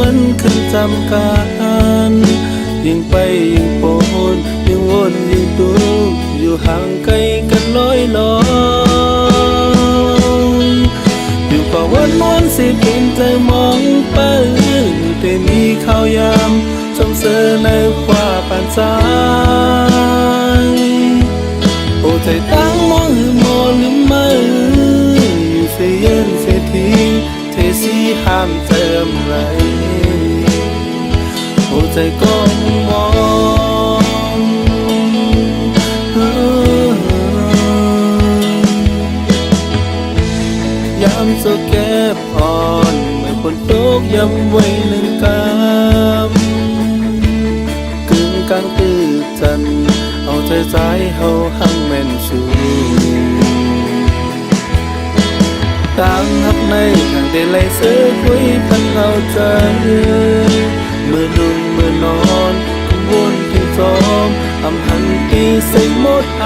วันขึ้นจำการยิ่งไปยิ่งโปนยิ่งวนยิ่งตูอยู่ห่างไกลกันลอยลอยอยู่ก็วันสิบินใจมองไปแต่มีข่าวยามสมเสอในว่าปานใจโอ้ใจตั้งมองหือมอหรือไม่อยู่เสียเย็นเสียทิ้งเทสีห้ามเติมไรโอ้ใจก็มองยามโซแก็บอ่อนเมื่อฝนตกย้ำไว้หนึ่งกำกึ่งกลางตื่นจันเอาใจใจเฮาหังแม่นสูต่างหักในทางได้ไล่เสือคุยพันเอาใจมือนุ่นมือนอนกังวลถึงจอมอำหันตีใส่หมดอ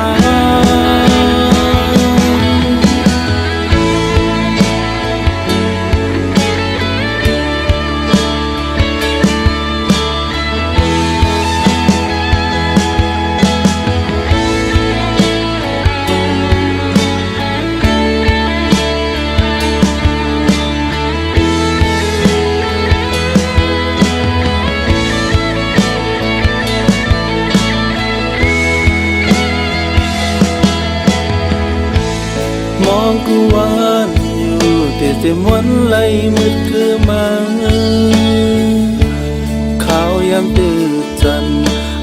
มองกูวานอยู่แต่เต็มวันไหลมืดคือมาขาวยามตื่นจัน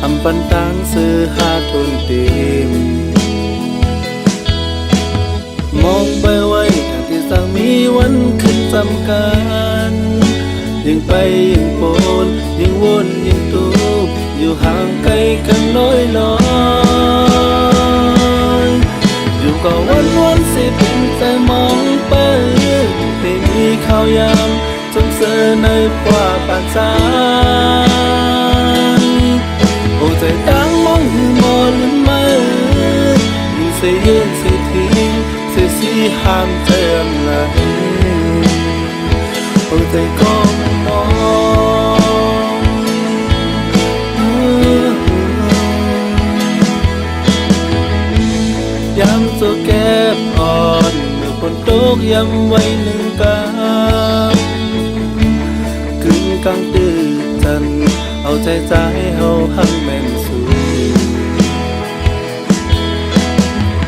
อำปันต่างเสือหาทนเต็มมองไปไว้ทางที่สั่งมีวันขึ้นจำการยิ่งไปยิ่งโปนยิ่งวนยิ่งตูบอยู่ห่างไกลกันน้อยลอยอยู่ก็วันสิเป็นใจมองไปไม่มีข่าวยามจนเสือในกว่าปานใจโอ้ใจตั้งมองหือมอหรือไม่อยู่เสียเย็นเสียทิ้งเสียสีห้ามเติมไหลโอ้ใจก็มองยามโซแก็บอ่อนเมื่อฝนตกย้ำไว้หนึ่งกำกึ่งกลางตื่นจันเอาใจใจเฮาหังแม่นสู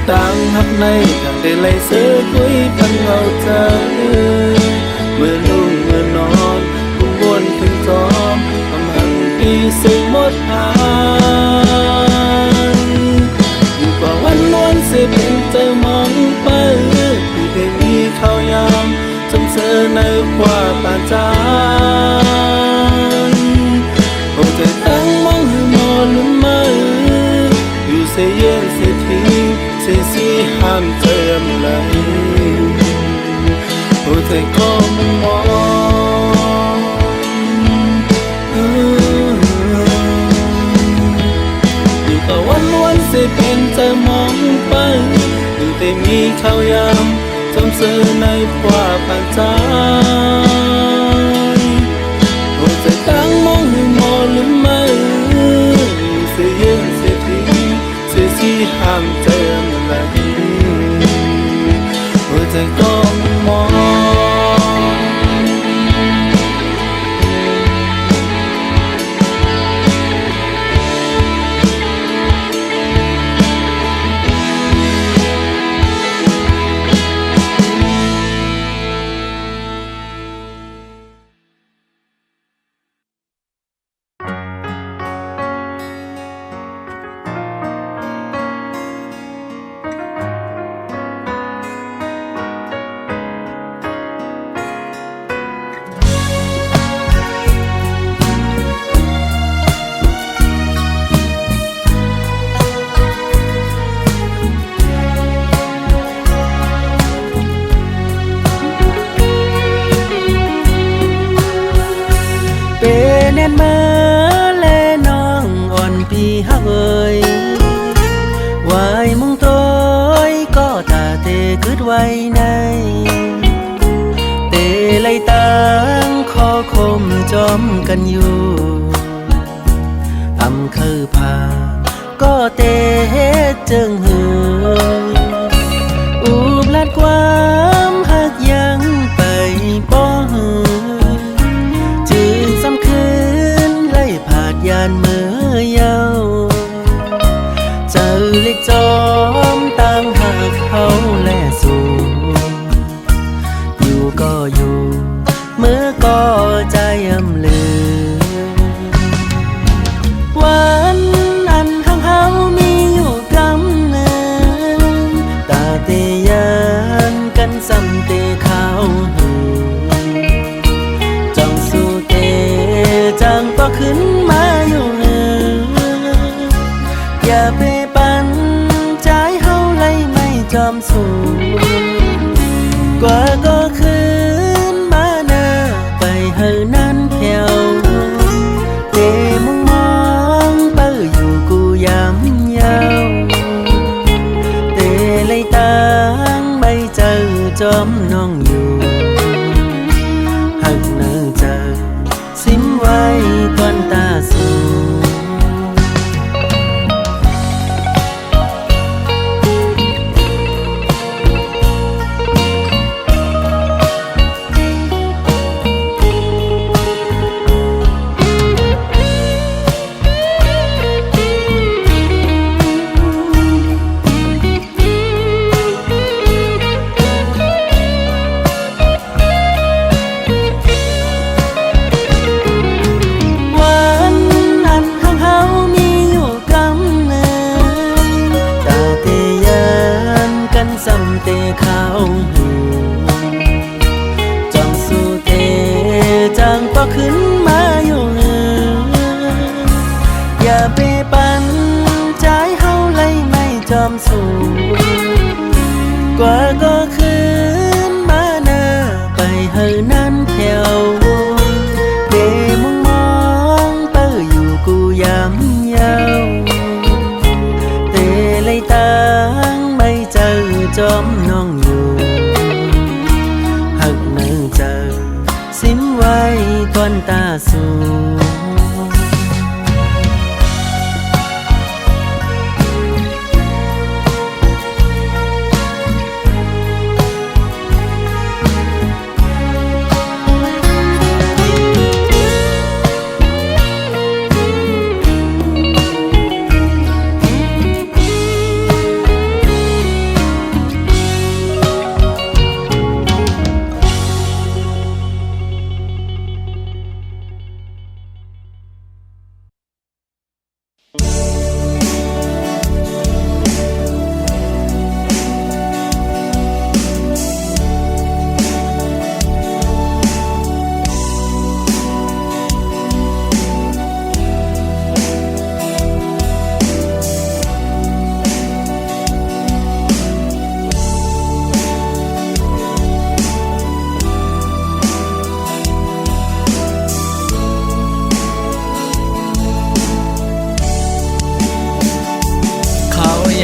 ต่างหักในทางได้ไล่เสือคุยพันเอาใจเมื่อลุ่งเมื่อนอนกุมวนถึงจอมอำหันปีสิ่งหมดหายอยู่ก็วันสิเป็นใจมองไปที่ได้มีข่าวยามจำเสือในกว่าปานใจโอ้ใจตั้งมองหือมอหรือไม่อยู่เสียเย็นเสียทิ้งเสียสีห้ามเติมไหลโอ้ใจก็มองอยู่ก็วันสิเป็นใจมองไปอยู่แต่มีข่าวยามจำเสือในกว่าปานใจโอ้ใจตั้งมองหือมอหรือไม่อยู่เสียเย็นเสียทิ้งเสียสีห้ามเติมไหลโอ้ใจก็มองแน่นเมื่อแลน้องอ่อนพี่ฮักเอ่ยวายมุงโตยก็ตาเตคืดไว้ในเตไลตังคอคมจอ อมกันอยู่อำคือพาก็เตเจิงหืออูบลัดความหักยังไปป้อหือจึงสำคืนไล่ผาดยานเมื่อเยาเจอเล็กจอมต่างหากเขาแลสู่อยู่ก็อยู่เมื่อก็ใจอำลือวันอันห่างเฮามีอยู่กำเนินตาเตยานกันซ้ำเตข้าวหือจังสู้เตจังก็ขึ้นมาอยู่เหนืออย่าไปปั่นใจเฮาเลยไม่จอมสู้กว่าก็คืนมาหน้าไปเฮานั้นแผ่วเตมองเปิ้อยู่กูยำยาวเตเลยตั้งไม่เจอจอมน้องอยู่หักเนื้อเจอสิ้นไว้ก่อนตาสูซ้ำเตข้าวหูจังสู้เตจังก็ขึ้นมาอยู่เหนืออย่าไปปั่นใจเฮาเลยไม่จอมสู้กว่าก็ขึ้นมาหน้าไปเฮานั้นแถวเตมองเปิ้อยู่กูยำยาวเตเลยตั้งไม่เจอจอมน้องอยู่หักเนื้อเจอสิ้นไว้ก่อนตาสู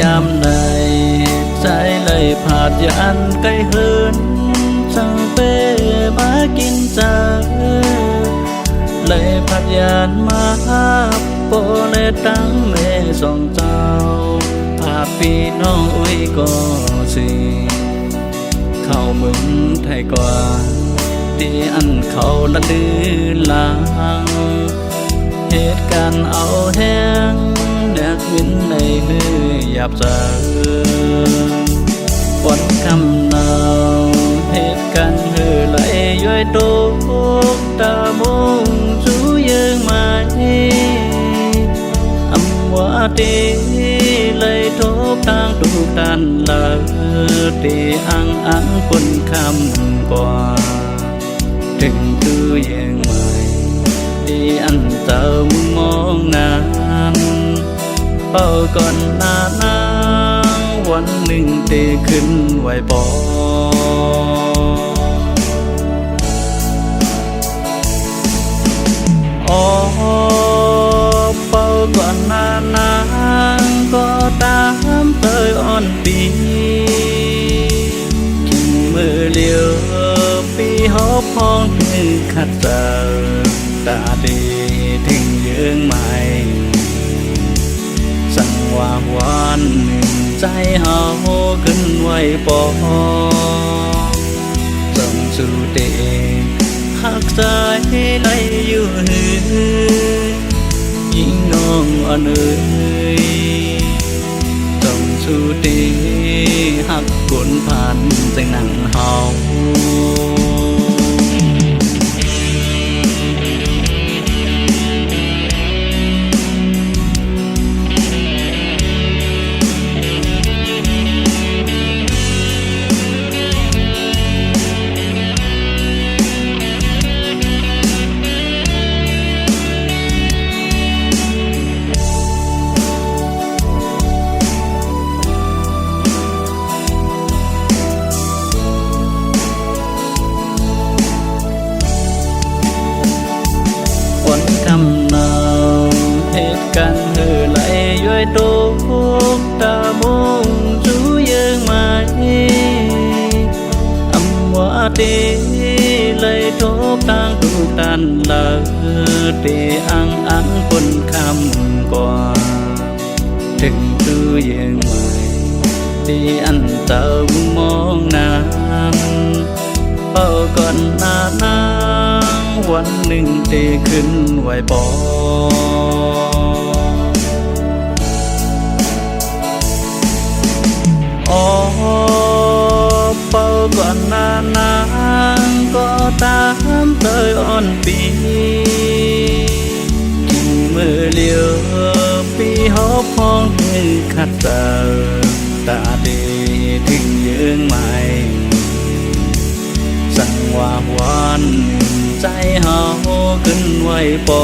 ยามใดใจเลยผาดยันไกลเหินช่างเป้มากินใจเลยผาดยันมาโปเลยตั้งเมสองเจ้าผาปีน้องอุ้ยก็สิเข้ามึงไทยกว่าที่อันเขาละดื้อลางเหตุการณ์เอาแห้งแดกวินในหื้อหยาบเจอฝนคำหนาวเหตุการณ์หื้อไหลย้อยตกตามุงจูยืงมาอำว่าตีเลยทบทางทุกตันละตีอังคนคำกว่าถึงคือยังไม่ดีอันเจ้ามึงมองนานเป่าก่อนหน้านางวันหนึ่งเตขึ้นไหวปอเป่าก่อนหน้านางก็ตามเตยอ่อนปีกินมือเลียวปีหอบพองคือขัดเจอ ตาดีถึงเยื้องใหม่สั่งว่าวันหนึ่งใจเฮาขึ้นไว้ปอส่งสู่เตหักใจไหลอยู่หือยิ่งน้องอ่อนเอ่ยส่งสู่เตหักกลผ่านจังหนังเฮาวันคำนาวเหตุการณ์เฮือไหลย้อยตกตามงจูเยืองมาอำว่าเตเลยทบทางทุกตันเลิศเตอังคนคำกว่าถึงจูเยืองใหม่ที่อันเจ้ามองนานเฝ้าก่อนหน้านางวันหนึ่งเตขึ้นไหวปออ๋อเฝ้าก่อนหน้านางก็ตามเตยอ่อนปีกิ่งมือเลี้ยวปีหอบพองให้ขัดเจอตาดีถึงเยื้องใหม่สั่งว่าวันใจเฮาขึ้นไว้ปอ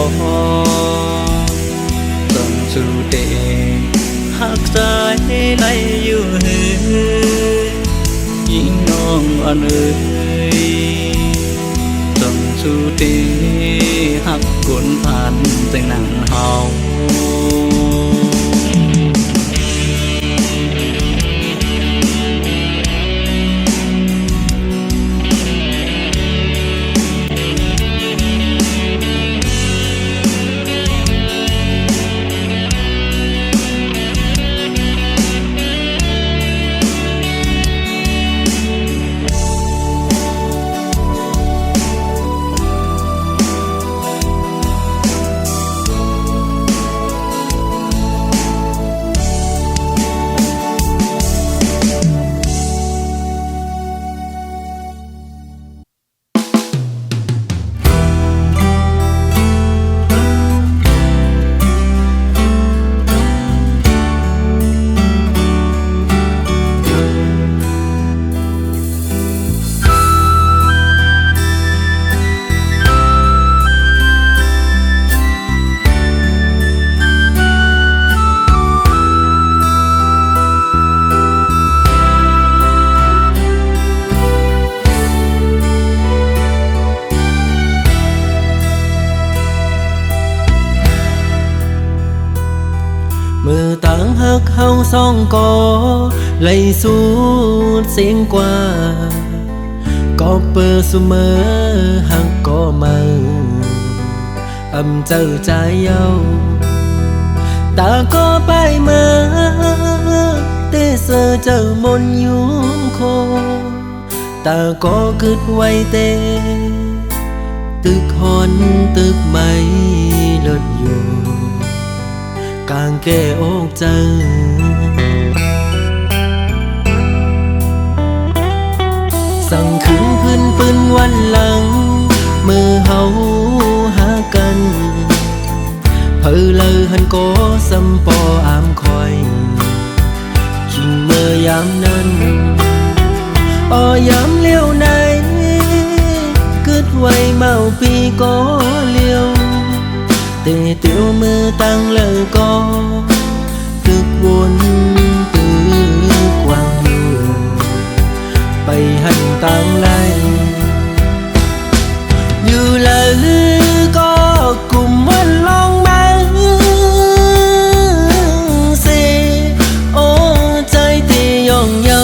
ส่งสู่เตหักใจไหลอยู่หือยิ่งน้องอ่อนเอ่ยส่งสู่เตหักกลผ่านจังหนังเฮามือต่างหักเฮาสองกอไหลสูดเสียงกว่าก็เปิดเสมอหักก็มาเจ้าใจเย้าตาก็ไปมาเตเสอเจ้ามนยุงโคตาก็กึดไว้เตตึกหอนตึกไม่ลดอยู่กางแก้อกเจอสั่งขึ้นพื้นปืนวันหลังมือเฮาหากันเพอเลยหันโกสัมปออามคอยคิงเมื่อยามนั้นยามเลี้ยวไหนกึดไว้เมาปีก็เลี้ยวเตเตียวมือตั้งเลยก็ตึกวนตึกวางอยู่ไปหันตั้งไลอยู่เลยก็กลุ่มวันลองมาเสโอ้ใจตียองเยา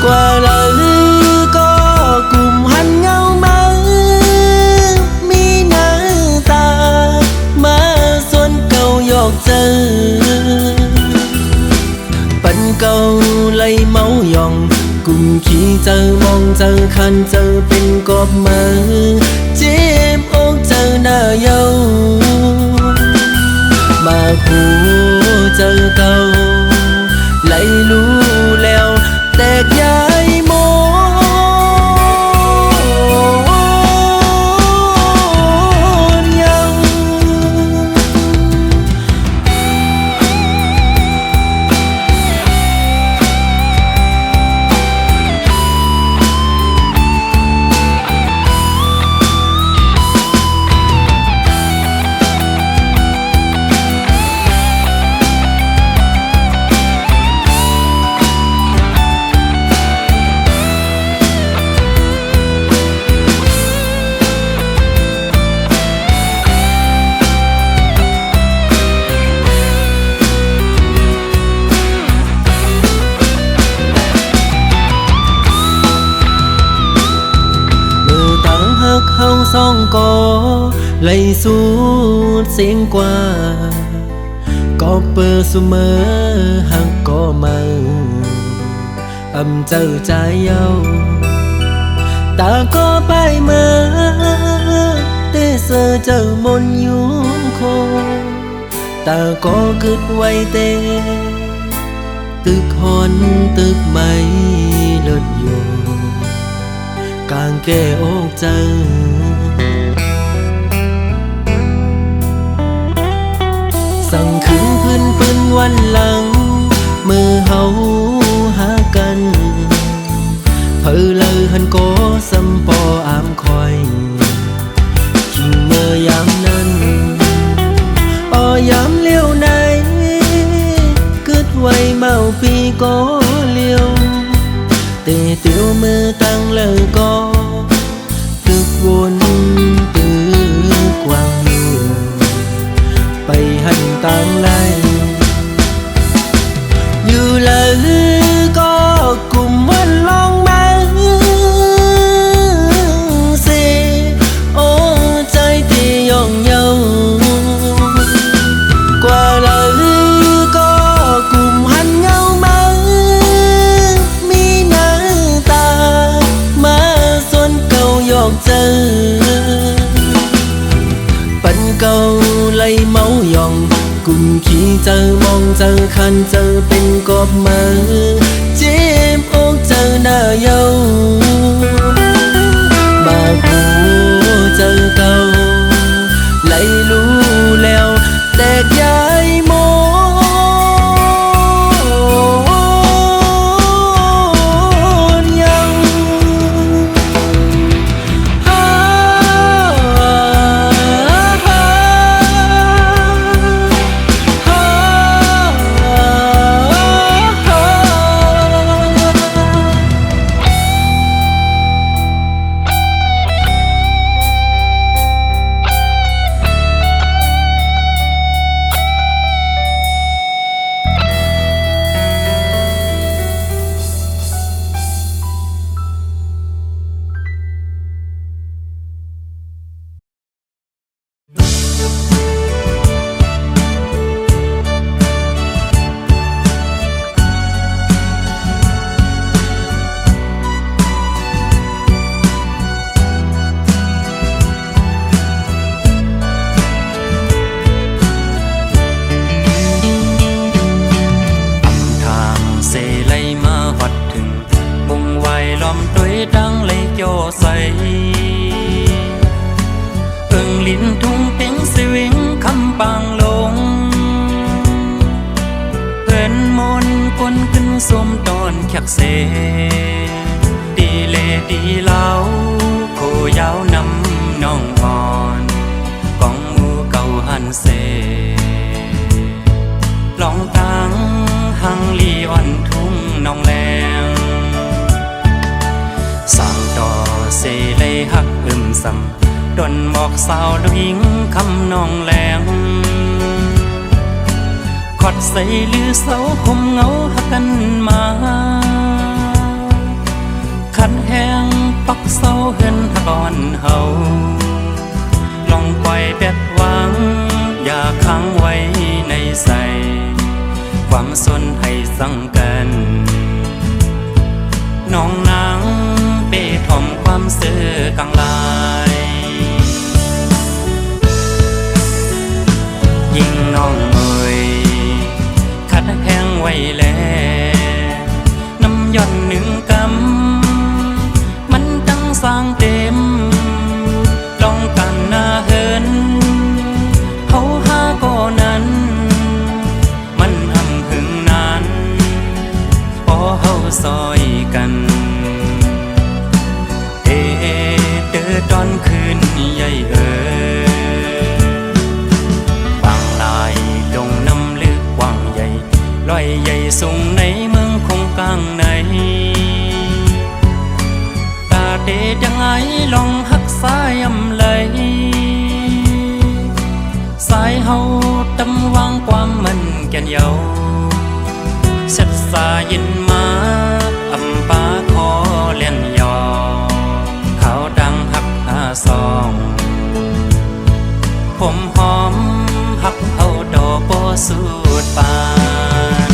กว่าเลยก็กลุ่มหันเงามา กุมขี้เจอมองเจอคันเจอเป็นกบมือเจ็บอกเจอหน้าเยามาคูเจอเก่าไหลรู้แล้วแตกย้ายโมเฮาสองก็ไหลสูดเสียงกว่าก็เปิดเสมอหักก็มาเจ้าใจเยาตาก็ไปมาเตเสอเจ้ามนอยู่โคตาก็กึดไว้เตตึกหอนตึกไม่เลิศอยู่กางแก้อกเจอสั่งคืนพื้นปืนวันหลังมือเฮาหากันเพอเลยหันโกสัมปออามคอยขิงเมื่อยามนั้นยามเลี้ยวไหนกึดไว้เมาปีก็เลี้ยวเตะเตียวมือตั้งเลยก็ตึกวนตึกกว้างอยู่ไปหันต่างไลอยู่เลยก็กลุ่มวันลองมาเสโอ้ใจที่ย่องเยากว่าเลยก็กลุ่มหันเงามามีหน้าตามาส่วนเก่าหยอกเจอปันเก่าไล่เมาหยองกุมขี้เจอมองเจอคันเจอเป็นกบมือเจ็บอกเจอหน้าเยามาคูเจอเก่าไหลรู้แล้วแตกย้ายโมยังดังเลยโยใสลิ้นทุ่งเต็งสวิงคำปางลงเพื่อนมนกลขึ้นสมตอนแขกเสดีเลดีเล่าโคยาวนำน้องอ่อนกองมูเก่าหันเสลองตั้งหังลีอ่อนทุ่งน้องแรงสั่งต่อเสเลยหักซ้ำดนบอกสาวดวิงคำนองแหลงขอดใส่ลือเสาคมเงาหักกันมาขันแห้งปักเสาเหินหักอ่อนเฮาลองปล่อยแบดวางอย่าค้างไว้ในใสความสนให้สั่งกัน น้องนางเป้ถ่อมความซื่อกลางลายยิ่งน้องเอ่ยขัดแพงไว้แลน้ำย่อนหนึ่งกำมันจังสร้างเต็มลองกันหน้าเฮินเขาหาก็นั้นมันอำหึงนานพอเฮาซอยกันเด้อตอนคืนใหญ่เอ๋ยบางลายลงน้ำลึกกว้างใหญ่ลอยใหญ่สูงในเมืองคงกลางในตาเดยังไงลองหักสายอำไหลสายเฮาตำวางความมันแก่นเยาเสร็จสายินมาอำปาขอเล่นยอเขาดังหักหาซองผมหอมหักเอาดอกโบสูดปาน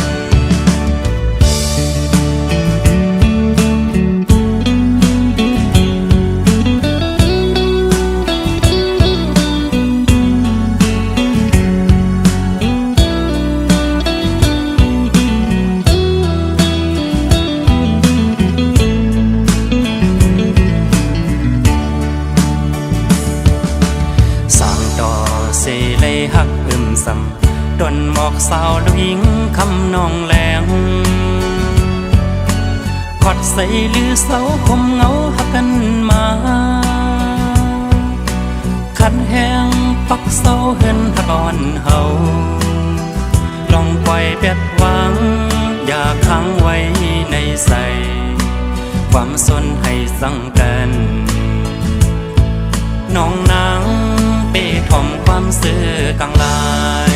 หักซ้ำดนหมอกสาวลูกหญิงคำนองแหลงขอดใส่ลือเสาคมเงาหักกันมาขัดแห้งปักเสาเหินหักอ่อนเฮาลองปล่อยแปดวางอย่าค้างไว้ในใสความสนให้สั่งกันน้องนางเป้ถ่อมความซื่อกลางลาย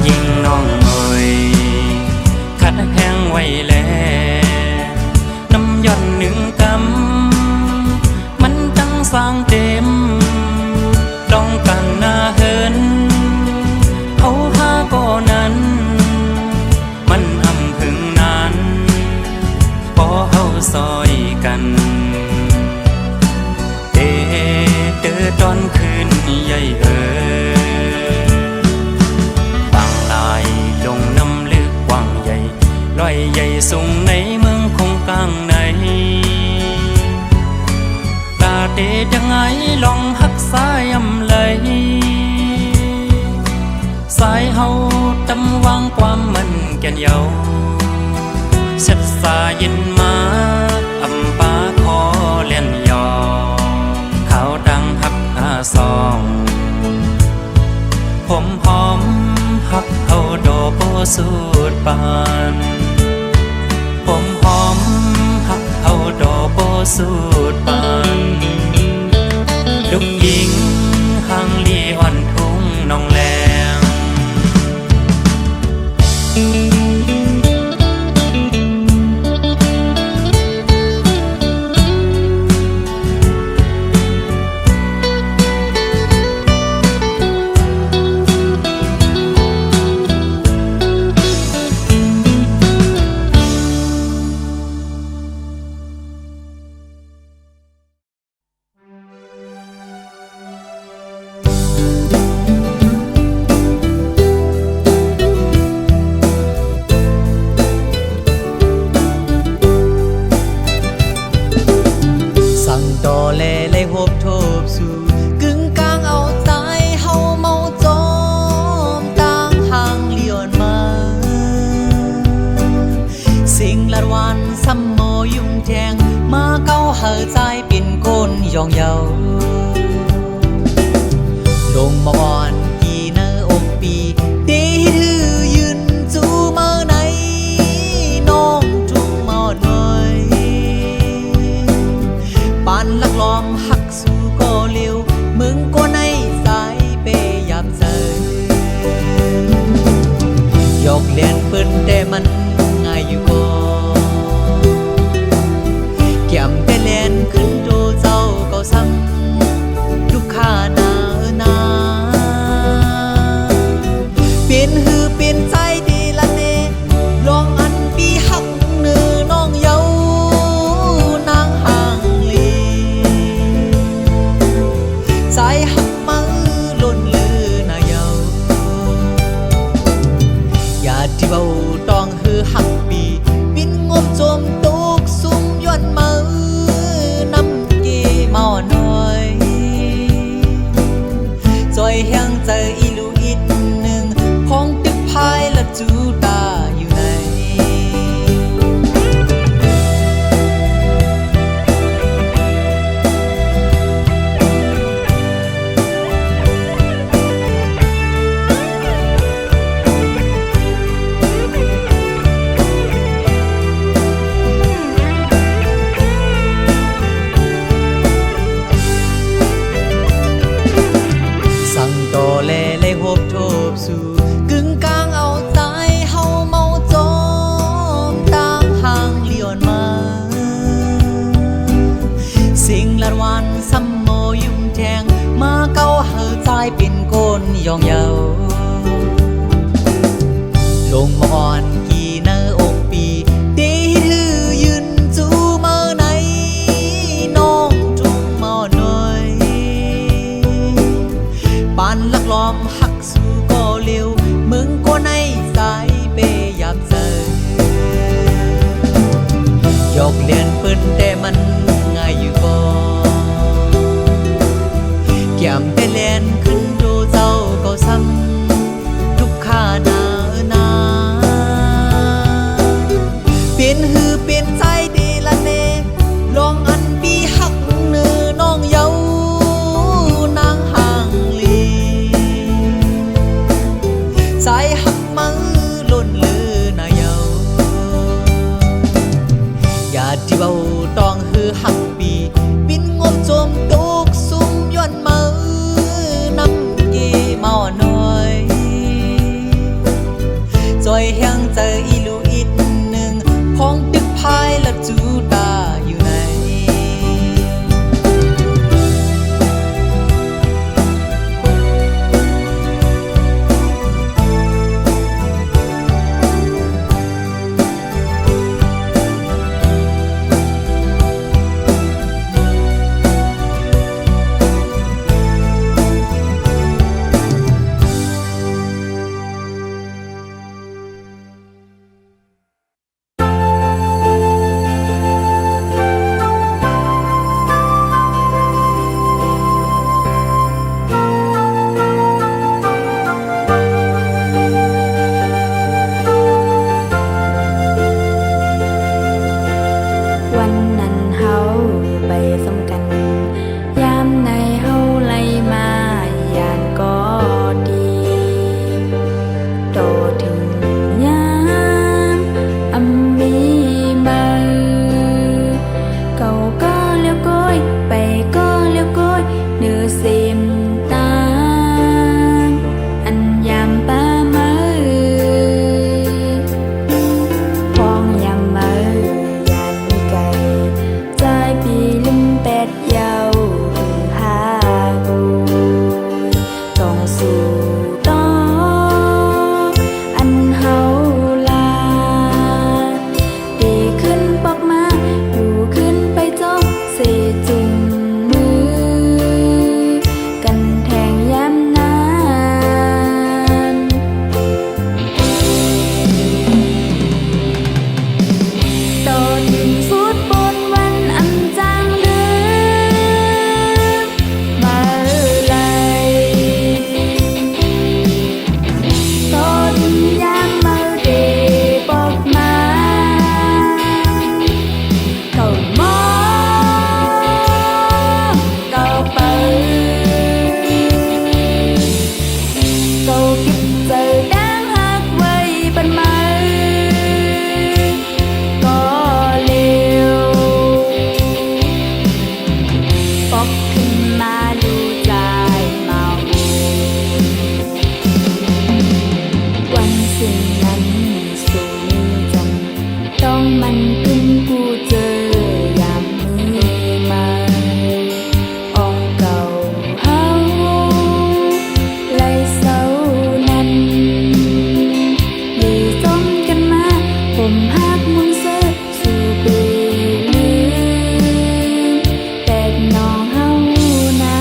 ยิ่งน้องเอ่ยขัดแห้งไว้แลน้ำย่อนหนึ่งกำมันจังสร้างเต็มต้องกันหน้าเฮินเขาหาก็นั้นมันอำหึงนานพอเฮาซอยกันเด้อตอนคืนใหญ่เอ๋ยบางลายลงน้ำลึกกว้างใหญ่ลอยใหญ่สูงในเมืองคงกลางในตาเดยังไงลองหักสายอำไหลสายเฮาตำวางความมันแก่นเยาเสร็จสายินมาอำปาขอเล่นยอเขาดังหักหาซองผมหอมหักเอาดอกโบสูดปานผมหอมหักเอาดอกโบสูดปานลูกหญิงห่างลีอ่อนทุ่งน้องแลง hờ dài biển côn dòng dầu đồng mòn kỳ nơ ôm bì để thưยืน chú mơ này nông trung mòn người bàn lắc lom hắc su cô liêu mừng cô này dài bê yam giờ dọc liền bên đểมันง่ายอยู่ก็เกี่ยมแต่เล่นขึ้นโจเจ้าก็ซ้ำลูกค้าหน้านาเปลี่ยนหือเปลี่ยนใจดีละเนลอง ถึงสุดบนวันอันจางเลือนมาเลยต้นยางมาเดบอกมาเก่ามอเก่าเปิดเก่าเก็บเจอดังหักไว้เป็นมามันเป็นกูเจอยามมือมาออกเก่าเฮาไล่เศร้านั้นดีสมกันมาผมหักมุนเสือสู่เปลือแตกน้องเฮานา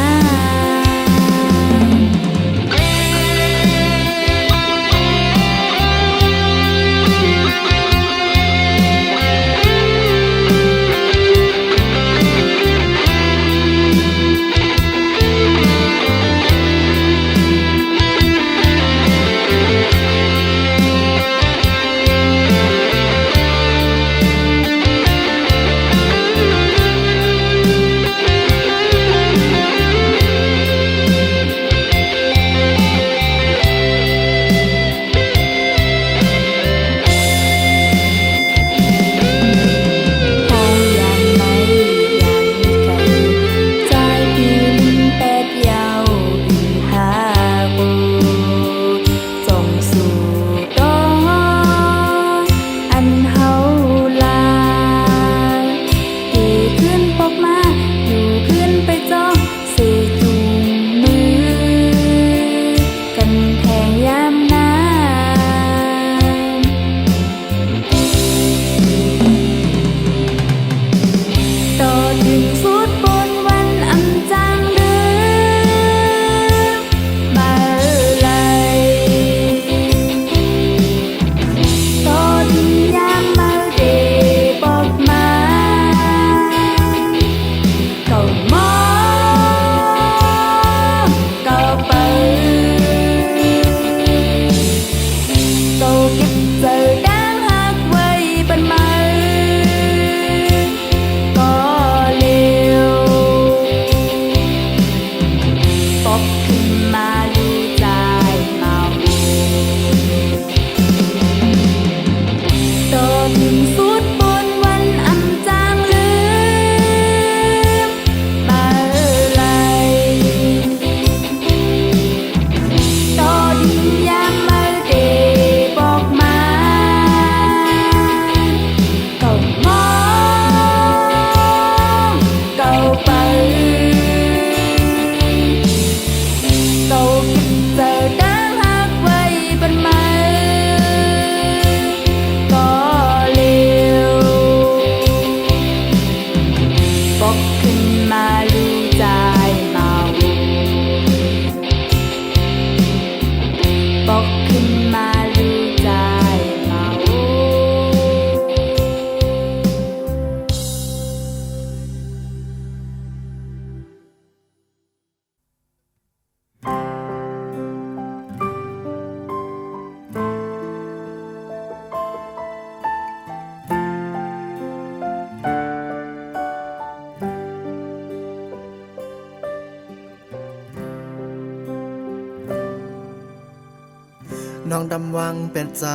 น้องดำวังเป็นใจ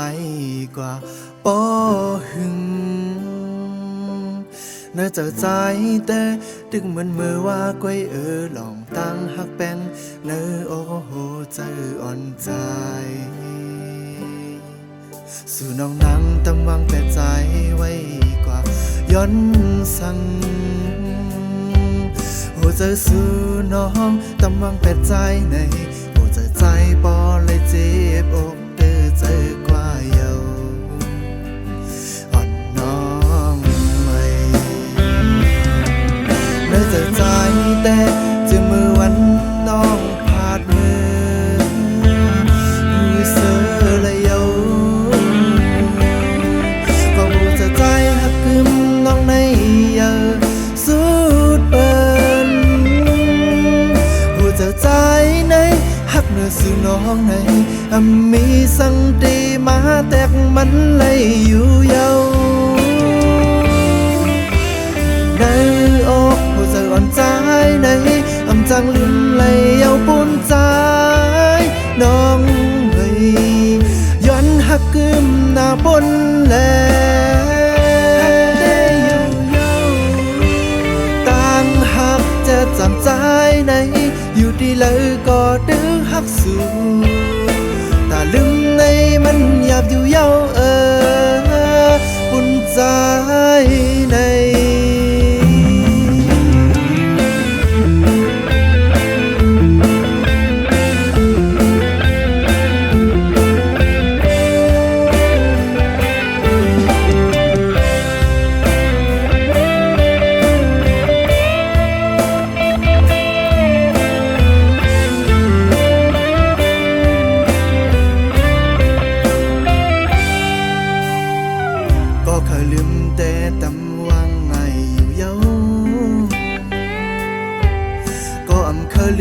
กว่าปอหึงเนื้อเจ้าใจแต่ดึกเหมือนมือว่าก้อยลองตั้งหักเป็นเนื้อโอ้โหใจอ่อนใจสู่น้องนังดำวังเป็นใจไว้กว่าย้อนสั่งโหเจอสู่น้องดำวังเป็นใจในโหเจอใจปอเลยเจ็บอกเด้อเจอกว่าเยาอ่อนน้องไม่เนื้อเจอใจแต่เจอมือวันน้องพาดมือเสือเลยเยาก็หูเจอใจหักกึมน้อง ไหนอยู่ที่เลยก็ดื้อฮักสู่ตาลืมในมันหยาบอยู่เย้าปุ่นใจใน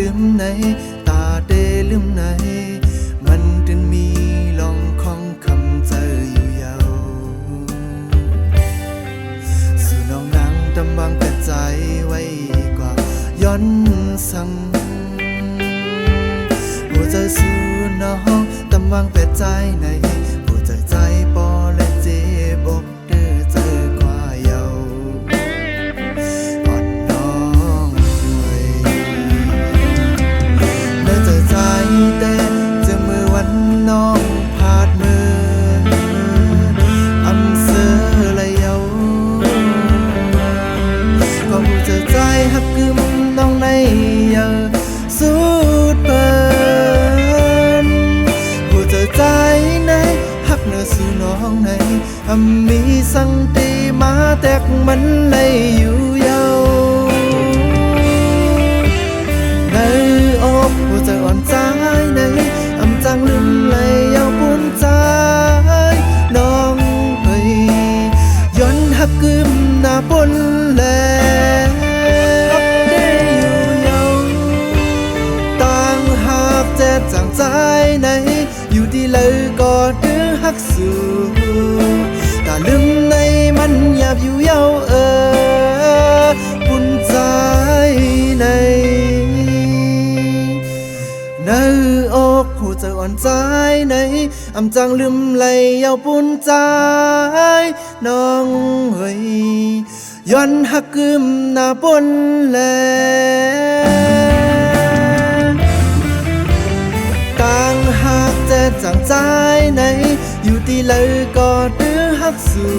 ลืมในตาเดลืมในมันจึงมีลองของคำเจออยู่เยาสู่น้องนางดำบางแต่ใจไว้กว่าย้อนสั่งหัวใจสู่น้องดำบางแต่ใจในหัวใจใจปอและเจ็บอกเด้อเจอกว่าเยาแต่จะมือวันน้องพาดมืออำเสอละเยาก็หูเจอใจหักกึมน้องในเยาสุดเปินหูเจอใจในหักเนื้อสู่น้องในมีสังตีมาแตกมันในอยู่เยาในอกหัวใจอ่อนใจในอำจังลืมเลยยาวปุ่นใจน้องเฮ้ยย้อนหักกึมหน้าปนแลฮักได้อยู่เยาต่างหากเจ็บจังใจในอยู่ดีเลยก็ดื้อหักสู่แต่ลืมในมันหยาบอยู่เยาปุ่นใจในในอกหัวใจอ่อนใจในอำจังลืมไหลเยาปุ่นใจน้องเฮ้ยย้อนหักกึมหน้าปนแลต่างหากเจ็บจังใจในอยู่ที่เลยก็ดื้อหักสู่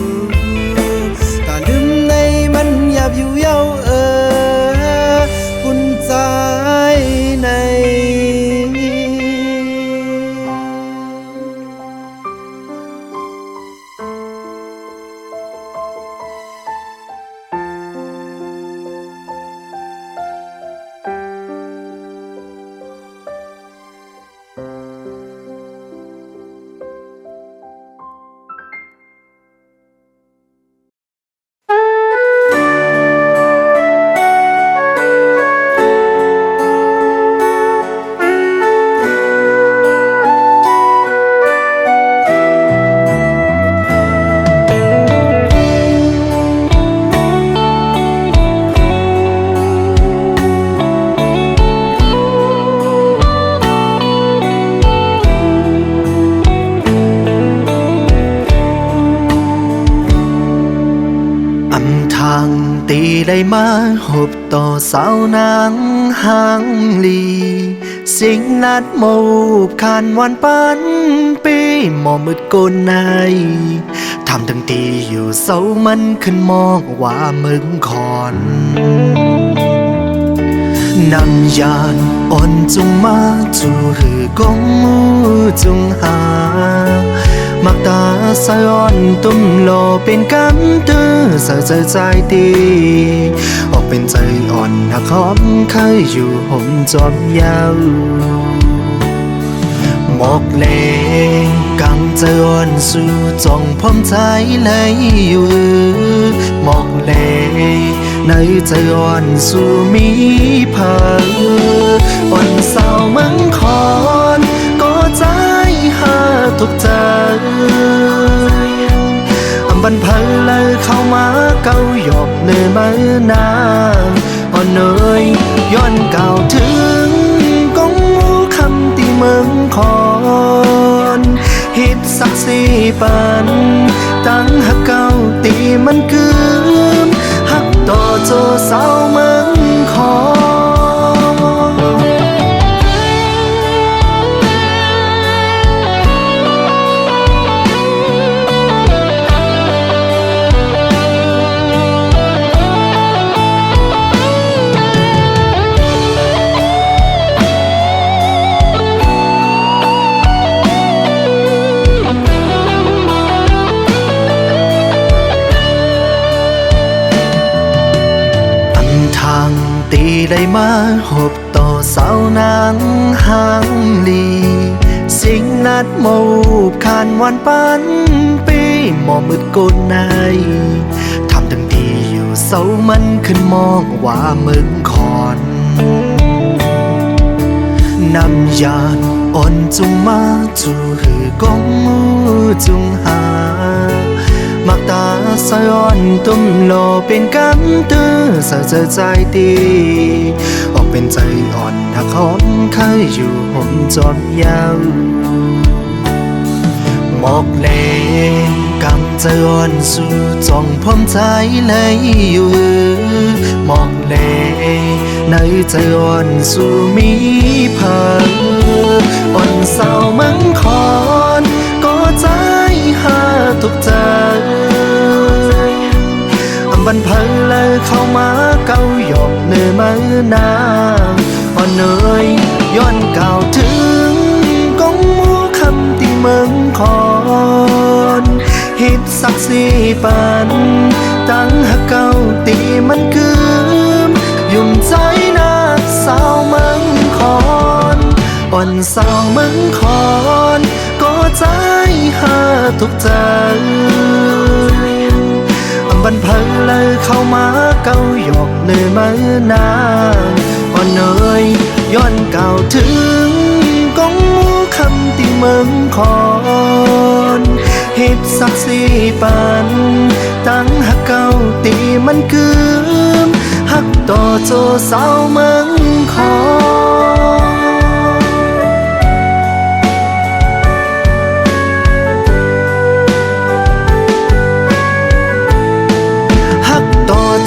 แต่ลืมในมันหยาบอยู่เยาปุ่นใจในตีได้มาหบต่อสาวนางหางลีสิงนัดโมบคานวันปันปีหมอมืดโกนในทำทั้งตีอยู่เสามันขึ้นมองว่ามึงคอนนำยานอ่อนจุงมาจูหือกงมูจุงหามักตาสายอ่อนตุ้มโลเป็นกำตื้อเสือใจตีออกเป็นใจอ่อนหักหอมเคยอยู่ห่มจอมยาวหมอกเลงกังใจอ่อนสู่จ้องพร้อมใจเลยอยู่หมอกเลงในใจอ่อนสู่มีเผออ่อนเศร้ามังคอนก็ใจหาทุกใจอำบันเพลเลยเข้ามาเก้าหยอกเนื้อมือนางอ่อนเนยย้อนเก่าถึงกงมูคำตีเมืองคอนฮิตสักสีปันตั้งหักเก่าตีมันคืนหักต่อโจสาวเมืองคอน ได้มาหบต่อสาวนางหางลีสิ่งนัดมาอูบคานวันปันปีหมอมืดโกนในทำดังดีอยู่เสามันขึ้นมองว่ามึงคอนนำยานอ่อนจุงมาจูหือกองมือจุงหามักตาสะย้อนตุ้มโลเป็นกันตื้อสะเจอใจดีออกเป็นใจอ่อนถ้าคอนเคยอยู่ห่มจอมยาวหมอกเลกำใจอ่อนสู่จ้องพร้อมใจเลยอยู่หมอกเลในใจอ่อนสู่มีเพิ่มอ่อนเศร้ามังคอนก็ใจหาทุกใจบันเพลเลยเข้ามาเก้าหยอกเนื้อมือนางอ่อนเนยย้อนเก่าถึงกงมูคำที่เมืองคอนฮิตสักสีปันตั้งหักเก่าตีมันคืมยุ่มใจนักสาวเมืองคอนอ่อนสาวเมืองคอนก็ใจหาทุกใจบันเพลเลยเข้ามาเก้าหยอกเนื้อมือนางอ่อนเนยย้อนเก่าถึงกงมูคำที่เมืองคอนฮิตสักสีปันตั้งหักเก่าตีมันคืมหักต่อโจสาวเมืองคอน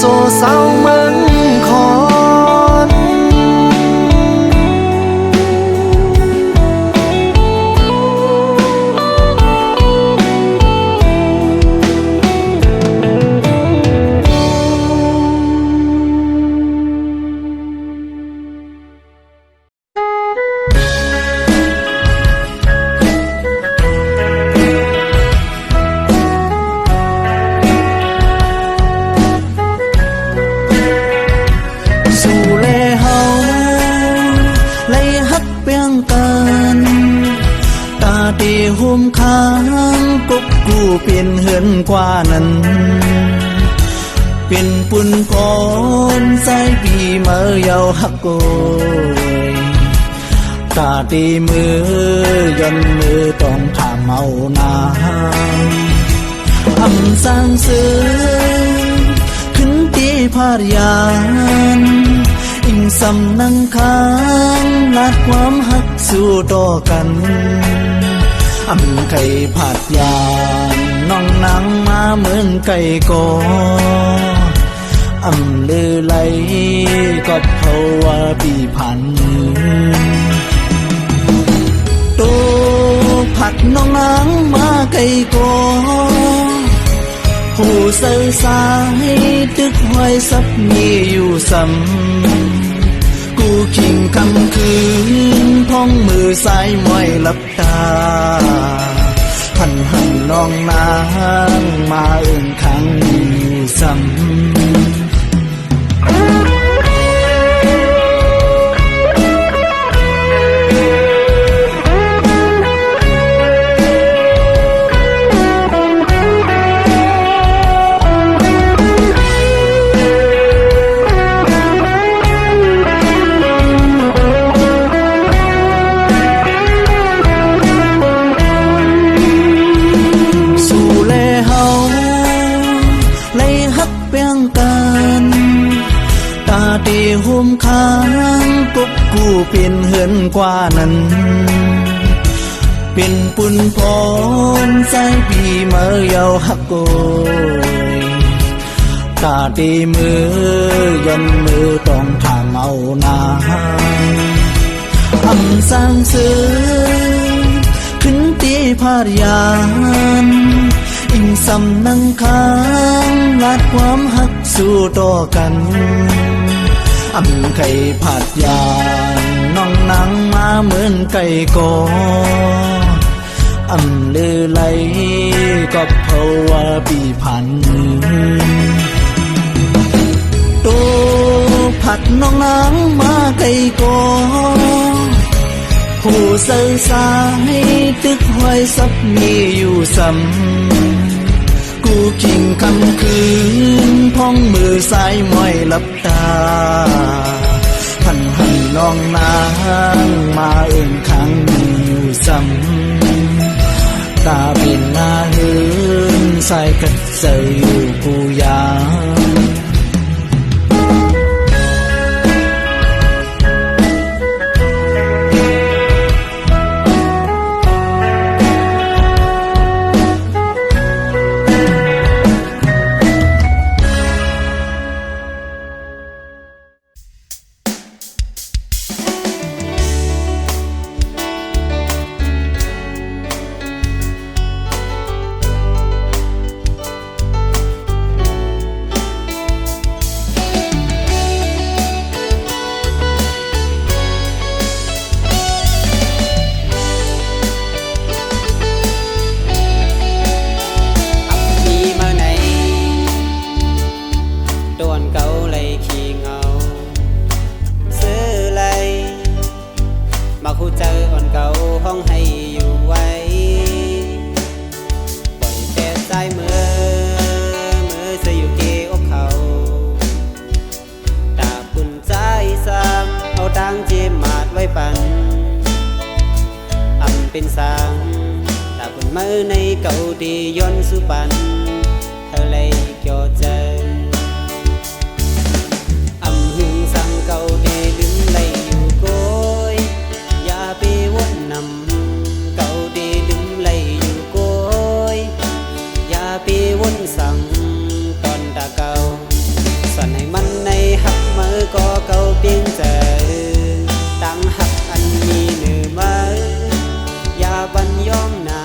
โจสาวเมืองคอนหุ่มค้างกบกูเป็นเหือนกว่านั้นเป็นปุ่นพรใส่ปีเมื่อเยาหักโกยตาตีมือย่อนมือต้องทางเมานาอำสร้างเสือขึ้นตีพารยานอิงสำนังค้างลาดความหักสู่ต่อกันอำไก่ผัดยานน้องนางมาเหมือนไก่กออำลือไหลก็เพราะว่าปีผ่านมือโตผัดน้องนางมาไก่กอผู้เสือสายตึกห้อยซับมีอยู่ซ้ำกูขิงคำคืนพ้องมือซ้ายมวยหลับตาหันน้องนางมาเอื่นขังซ้ำหุ่มค้างกบกูเป็นเหือนกว่านั้นเป็นปุ่นพรใส่ปีเมื่อเยาหักโกยตาตีมือย่อนมือต้องทางเมานาอำสร้างเสือขึ้นตีพารยานอิงสำนังค้างลาดความหักสู่ต่อกันอำไก่ผัดยานน้องนางมาเหมือนไก่กออำลือไหลก็เพราะว่าปีผ่านมือโตผั หักน้องนางมาไกลก่อผู้เสื่อสายตึกห้อยซับมีอยู่ซ้ำกูกิ่งคำคืนพ้องมือซ้ายม้อยลับตาหันน้องนางมาเอิ่นข้างมีอยู่ซ้ำตาเป็นหน้าหืนสายกัดเจออยู่กูยาเป็นสางตาบุญมือในเก่าดีย้อนสุปันเธอเลยเกี่ยวใจอำหึงสั่งเก่าดีลืมเลยอยู่โกยอย่าไปวนนำเก่าดีลืมเลยอยู่โกยอย่าไปวนสั่งตอนตาเก่าสั่นให้มันในหักมือก็เก่าเพียงใจตั้งหักอันมีเนื้อมืออย่าบันยอมนา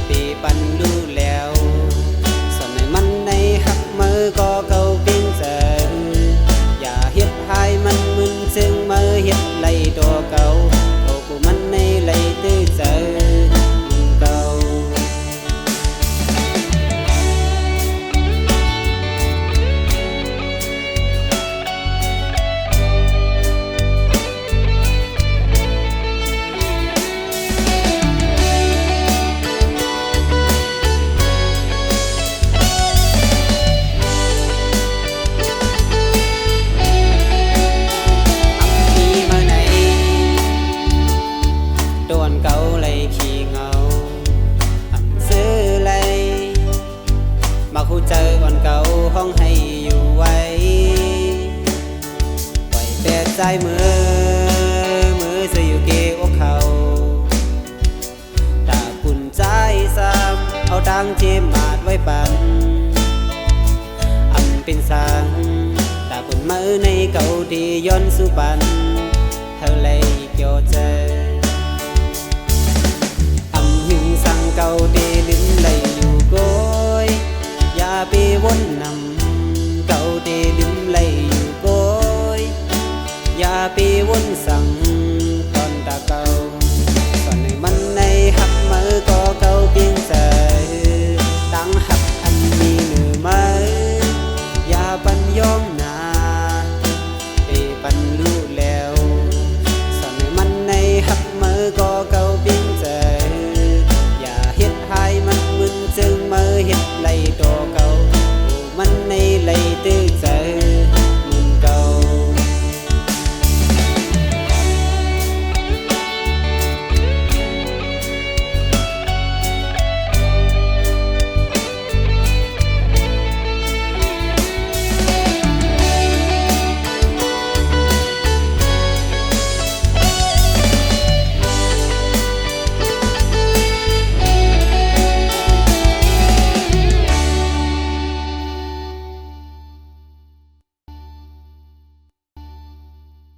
ปีปันดูแล้วส่วนในมันในหักมือก็เก่าเพียงเจออย่าเฮ็ดให้มันมึนซึ่งมือเฮ็ดไล่ตัวเก่าโอ้กูมันในไล่ตื้อเจอเก่าเจอวันเก่าห้องให้อยู่ไว้ปล่อยแต่ใจมือจะอยู่เกอกเขาตาปุ่นใจซ้ำเอาดังเจมมาดไว้ปันอำเป็นสางตาปุ่นมือในเก่าดีย้อนสุปันเธอเลยเกี่ยวใจอำหึงสั่งเก่าดีลืมเลยอยู่โกยอย่าไปวนนำเก่าดีลืมเลยอยู่โกยอย่าไปวนสั่งตอนตาเก่าส่วนในมันในหักมือก็เก่าเพียงใจตั้งหักอันมี